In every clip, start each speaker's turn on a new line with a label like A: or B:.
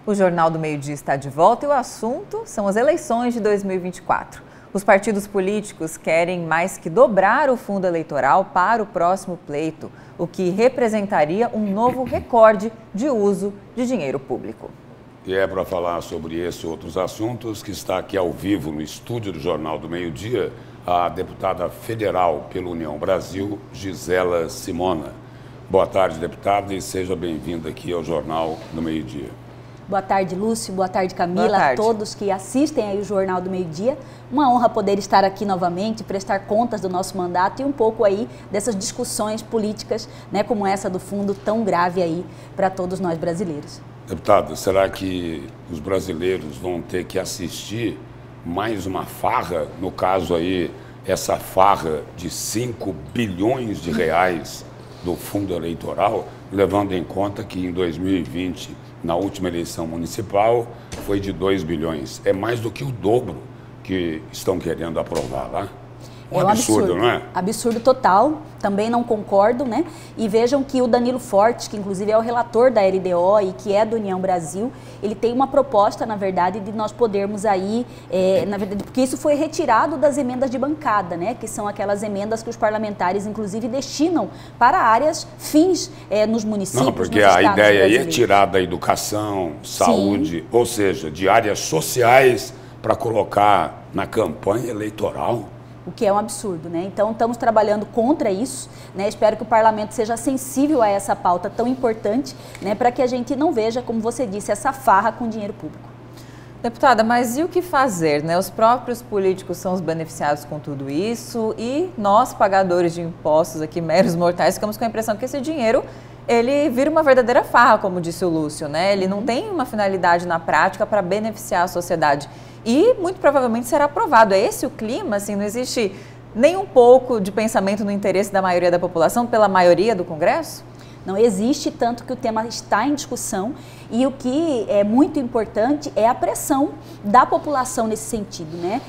A: O Jornal do Meio-Dia está de volta e o assunto são as eleições de 2024. Os partidos políticos querem mais que dobrar o fundo eleitoral para o próximo pleito, o que representaria um novo recorde de uso de dinheiro público.
B: E é para falar sobre esse e outros assuntos que está aqui ao vivo no estúdio do Jornal do Meio-Dia a deputada federal pela União Brasil, Gisela Simona. Boa tarde, deputada, e seja bem-vinda aqui ao Jornal do Meio-Dia.
C: Boa tarde, Lúcio. Boa tarde, Camila.
A: Boa tarde.
C: A todos que assistem aí o Jornal do Meio-Dia. Uma honra poder estar aqui novamente, prestar contas do nosso mandato e um pouco aí dessas discussões políticas, né, como essa do fundo tão grave aí para todos nós brasileiros.
B: Deputada, será que os brasileiros vão ter que assistir mais uma farra, no caso aí, essa farra de 5 bilhões de reais do fundo eleitoral, levando em conta que em 2020, na última eleição municipal, foi de 2 bilhões. É mais do que o dobro que estão querendo aprovar lá. Um absurdo, não é?
C: Absurdo total, também não concordo, né? E vejam que o Danilo Fortes, que inclusive é o relator da LDO e que é do União Brasil, ele tem uma proposta, na verdade, de nós podermos aí, na verdade, porque isso foi retirado das emendas de bancada, né? Que são aquelas emendas que os parlamentares, inclusive, destinam para áreas fins nos municípios.
B: Não, porque a ideia aí é tirar da educação, saúde, ou seja, de áreas sociais para colocar na campanha eleitoral.
C: O que é um absurdo, né? Então, estamos trabalhando contra isso, né? Espero que o parlamento seja sensível a essa pauta tão importante, né? Para que a gente não veja, como você disse, essa farra com dinheiro público.
A: Deputada, mas e o que fazer, né? Os próprios políticos são os beneficiados com tudo isso e nós, pagadores de impostos aqui, meros mortais, ficamos com a impressão que esse dinheiro, ele vira uma verdadeira farra, como disse o Lúcio, né? Ele não tem uma finalidade na prática para beneficiar a sociedade. E muito provavelmente será aprovado. É esse o clima? Assim, não existe nem um pouco de pensamento no interesse da maioria da população pela maioria do Congresso?
C: Não existe, tanto que o tema está em discussão e o que é muito importante é a pressão da população nesse sentido, né?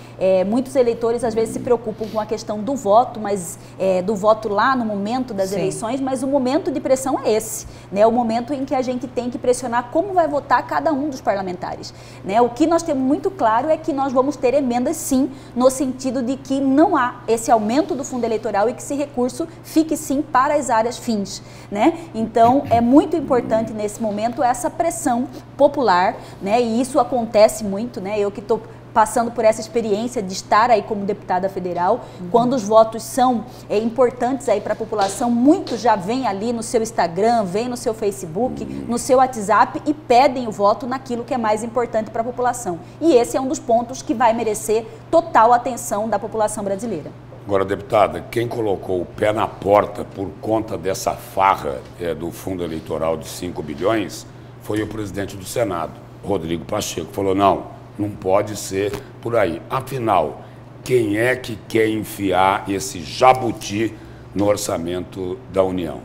C: Muitos eleitores às vezes se preocupam com a questão do voto, mas do voto lá no momento das eleições, mas o momento de pressão é esse, né? O momento em que a gente tem que pressionar como vai votar cada um dos parlamentares, né? O que nós temos muito claro é que nós vamos ter emendas sim, no sentido de que não há esse aumento do fundo eleitoral e que esse recurso fique sim para as áreas fins, né? Então, é muito importante nesse momento essa pressão popular, né? E isso acontece muito, né? Eu que estou passando por essa experiência de estar aí como deputada federal, quando os votos são importantes aí para a população, muitos já vêm ali no seu Instagram, vêm no seu Facebook, no seu WhatsApp e pedem o voto naquilo que é mais importante para a população. E esse é um dos pontos que vai merecer total atenção da população brasileira.
B: Agora, deputada, quem colocou o pé na porta por conta dessa farra do fundo eleitoral de 5 bilhões foi o presidente do Senado, Rodrigo Pacheco. Falou, não pode ser por aí. Afinal, quem é que quer enfiar esse jabuti no orçamento da União?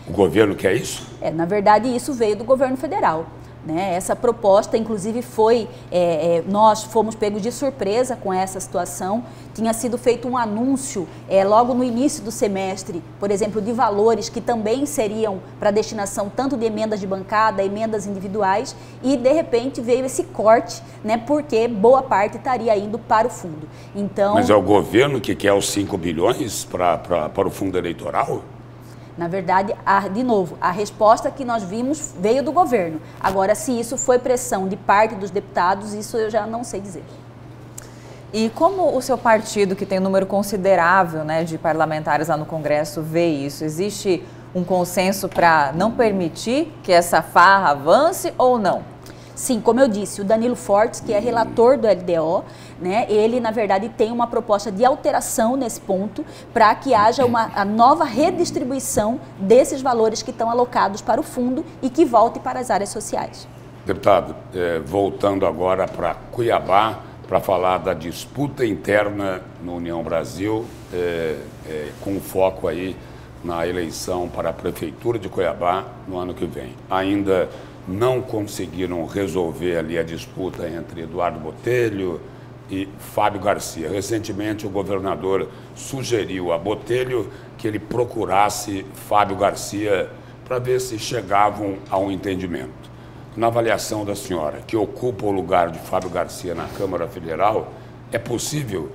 B: O governo quer isso?
C: Na verdade, isso veio do governo federal. Né? Essa proposta, inclusive, nós fomos pegos de surpresa com essa situação. Tinha sido feito um anúncio logo no início do semestre, por exemplo, de valores que também seriam para destinação tanto de emendas de bancada, emendas individuais, e de repente veio esse corte, né? Porque boa parte estaria indo para o fundo. Então,
B: mas é o governo que quer os 5 bilhões para o fundo eleitoral?
C: Na verdade, de novo, a resposta que nós vimos veio do governo. Agora, se isso foi pressão de parte dos deputados, isso eu já não sei dizer.
A: E como o seu partido, que tem um número considerável, né, de parlamentares lá no Congresso, vê isso? Existe um consenso para não permitir que essa farra avance ou não?
C: Sim, como eu disse, o Danilo Fortes, que é relator do LDO, né, ele, na verdade, tem uma proposta de alteração nesse ponto para que haja a nova redistribuição desses valores que estão alocados para o fundo e que volte para as áreas sociais.
B: Deputado, voltando agora para Cuiabá, para falar da disputa interna no União Brasil, com foco aí na eleição para a Prefeitura de Cuiabá no ano que vem. Ainda não conseguiram resolver ali a disputa entre Eduardo Botelho e Fábio Garcia. Recentemente, o governador sugeriu a Botelho que ele procurasse Fábio Garcia para ver se chegavam a um entendimento. na avaliação da senhora, que ocupa o lugar de Fábio Garcia na Câmara Federal, é possível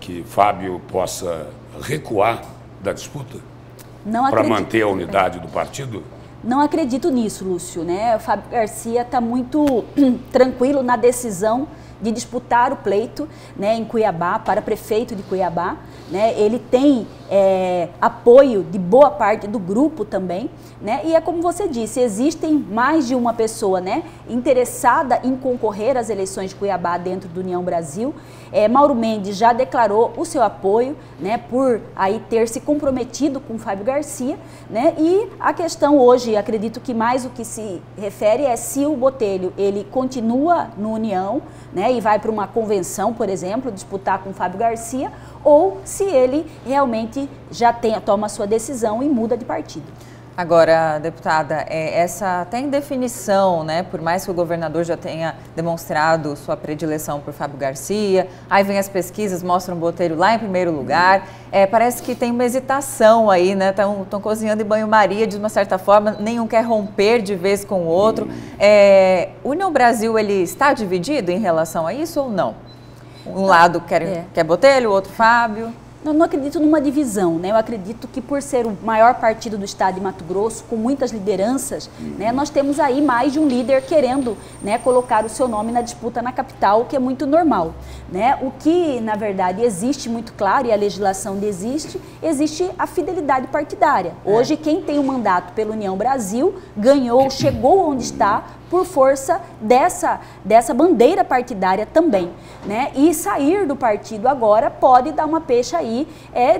B: que Fábio possa recuar da disputa para manter a unidade do partido?
C: Não acredito nisso, Lúcio, né? O Fábio Garcia está muito tranquilo na decisão de disputar o pleito, né, em Cuiabá, para prefeito de Cuiabá, né? Ele tem apoio de boa parte do grupo também, né? E é como você disse, existem mais de uma pessoa, né, interessada em concorrer às eleições de Cuiabá dentro do União Brasil. Mauro Mendes já declarou o seu apoio, né, por aí ter se comprometido com Fábio Garcia, né? E a questão hoje, acredito que mais o que se refere é se o Botelho ele continua no União, né, e vai para uma convenção, por exemplo, disputar com Fábio Garcia, ou se ele realmente já toma a sua decisão e muda de partido.
A: Agora, deputada, essa até indefinição, né, por mais que o governador já tenha demonstrado sua predileção por Fábio Garcia, aí vem as pesquisas, mostram o Botelho lá em primeiro lugar, parece que tem uma hesitação aí, né, estão cozinhando em banho-maria de uma certa forma, nenhum quer romper de vez com o outro. O União Brasil, ele está dividido em relação a isso ou não? Um lado quer Botelho, o outro Fábio?
C: Eu não acredito numa divisão, né? Eu acredito que por ser o maior partido do estado de Mato Grosso, com muitas lideranças, né, nós temos aí mais de um líder querendo, né, colocar o seu nome na disputa na capital, o que é muito normal, né? O que, na verdade, existe muito claro, e a legislação existe a fidelidade partidária. Hoje, quem tem o mandato pela União Brasil ganhou, chegou onde está, por força dessa bandeira partidária também, né? E sair do partido agora pode dar uma pecha aí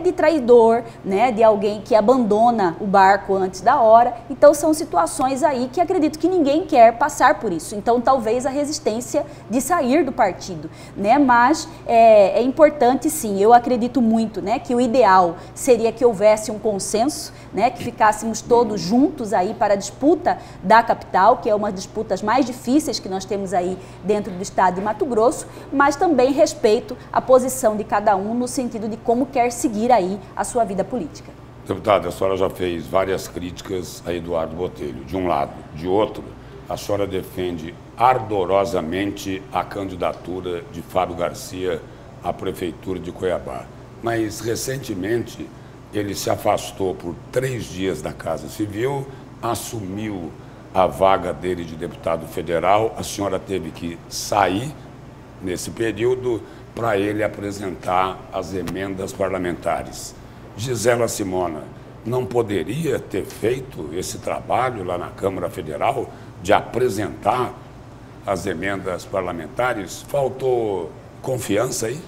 C: de traidor, né? De alguém que abandona o barco antes da hora. Então são situações aí que acredito que ninguém quer passar por isso. Então talvez a resistência de sair do partido, né? Mas é importante sim, eu acredito muito, né? Que o ideal seria que houvesse um consenso, né? Que ficássemos todos juntos aí para a disputa da capital, que é uma disputa mais difíceis que nós temos aí dentro do estado de Mato Grosso, mas também respeito a posição de cada um no sentido de como quer seguir aí a sua vida política.
B: Deputada, a senhora já fez várias críticas a Eduardo Botelho, de um lado. De outro, a senhora defende ardorosamente a candidatura de Fábio Garcia à Prefeitura de Cuiabá. Mas, recentemente, ele se afastou por 3 dias da Casa Civil, assumiu a vaga dele de deputado federal. A senhora teve que sair nesse período para ele apresentar as emendas parlamentares. Gisela Simona não poderia ter feito esse trabalho lá na Câmara Federal de apresentar as emendas parlamentares? Faltou confiança aí?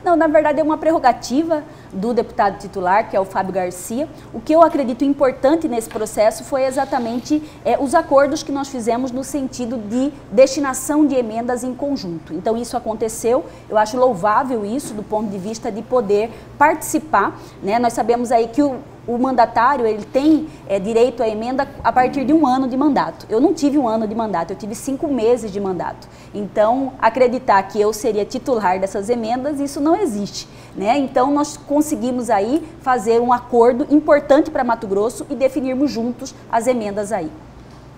C: Não, na verdade é uma prerrogativa do deputado titular, que é o Fábio Garcia. O que eu acredito importante nesse processo foi exatamente os acordos que nós fizemos no sentido de destinação de emendas em conjunto. Então isso aconteceu, eu acho louvável isso do ponto de vista de poder participar, né? Nós sabemos aí que o mandatário ele tem direito à emenda a partir de 1 ano de mandato. Eu não tive 1 ano de mandato, eu tive 5 meses de mandato. Então, acreditar que eu seria titular dessas emendas, isso não existe, né? Então, nós conseguimos aí fazer um acordo importante para Mato Grosso e definirmos juntos as emendas aí.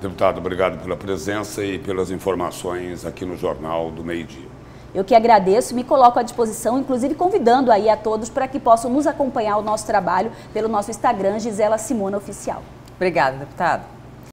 B: Deputado, obrigado pela presença e pelas informações aqui no Jornal do Meio-Dia.
C: Eu que agradeço, me coloco à disposição, inclusive convidando aí a todos para que possam nos acompanhar o nosso trabalho pelo nosso Instagram, Gisela Simona Oficial.
A: Obrigada, deputada.